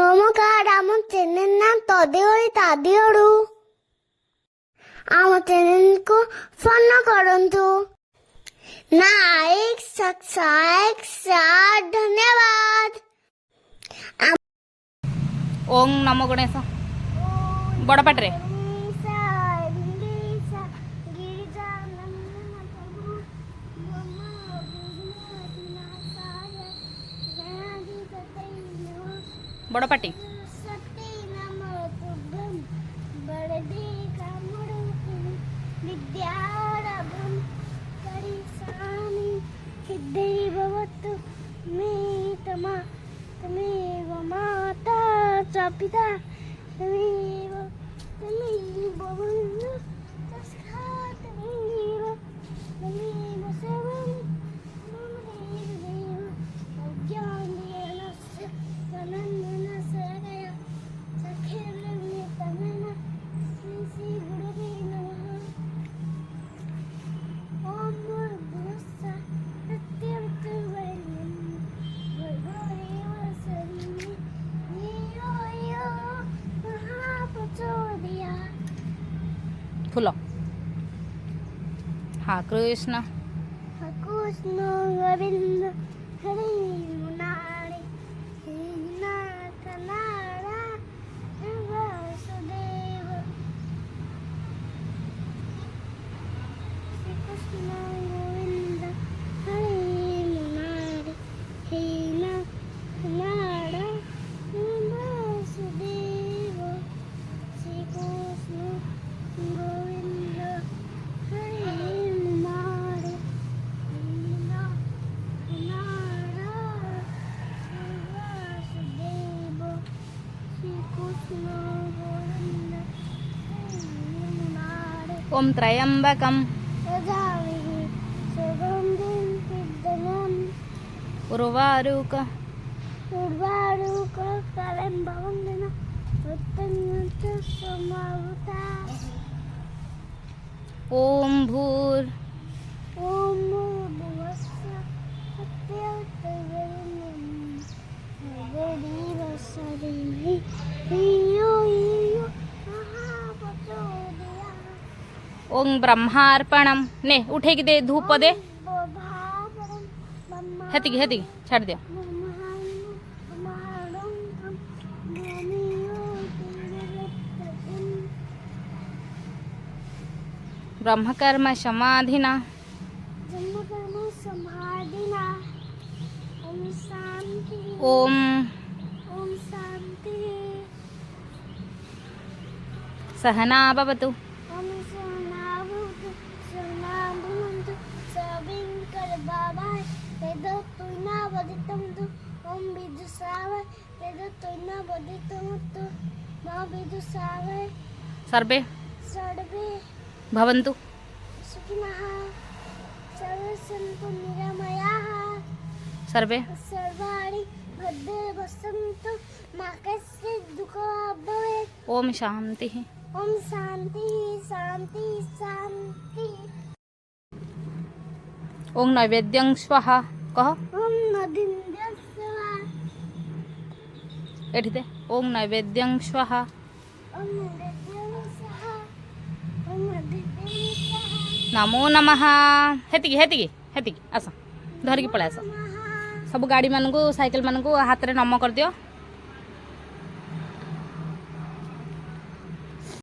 Nomo card ଆମ channel ନା ତଦେ ହୋଇ ତାଦେ ଅଡୁ ଆମ ଚ୍ୟାନେଲକୁ ଫଲୋ କରନ୍ତୁ ଲାଇକ୍ ସବସ୍କ୍ରାଇब शेयर धन्यवाद। ओम नमो गणेश बड़ पाटरे बड़ पाटी तमेव माता च पिता तमेव भवन्तु तस्मात् तमेव सर्वं मम देव अज्ञानेनस्य तनन्नसरया सखेर्नितमेन श्री गुरुवे नमः। ओम भूर्भुवस्सुवः सत्यवतुर्वरेण्यं भर्गोदेव सवितुर्वरेण्यं धियो यो महाप्रचोदयात्। फूल हाँ कृष्ण कृष्ण गोविंद हरे मुरारी हे नाथ नारायण वासुदेव। श्री कृष्ण गोविंद हरे मुरारी हे नाथ नारायण वासुदेव। श्री कृष्ण गोविंद हरे मुरारी हे नाथ नारायण वासुदेव। श्री कृष्ण गोविंद हरे मुरारी ओम त्रयंबकम यजामहे सुगन्धिं पुष्टिवर्धनम् उर्वारुक उर्वारुकफलं भवन्ति उत्तमञ्च समावृता। ओम भूर ॐ भूर्भुवस्सुवः सत्यवतुर्वरेण्यं भर्गोदेव धीमहि धियो यो महाप्रचोदयात्। ओम ब्रह्मार्पणम ने उठे की दे धूप दे हेतिकी हेतिकी छाड़ दिया ब्रह्मकर्म समाधिना ओम ओम शांति सहना भवतु ओम शनाभुवन्तु सविंकर बाबाय वेद तुना वदितमतु ओम विदुषावय वेद तुना वदितमतु मा विदुषावय सर्वे सर्वे भवन्तु सुखिनः सर्वे सन्तु निरामयाः सर्वे सर्वाणि भद्राणि पश्यन्तु मा कश्चित् दुःखं भवेत्। ओम शांति ओम शांति शांति शांति। ओम नैवेद्यं स्वाहा कह ओम नदीन्द्रस्वा एठी दे ओम नैवेद्यं स्वाहा ओम नदीन्द्रस्वा ओम नदीन्द्रस्वा नमो नमः हेतिकी हेतिकी हेतिकी आस धरिकी पळै आस सब गाड़ी मानू साइकिल मानू हाथ में नम कर दियो।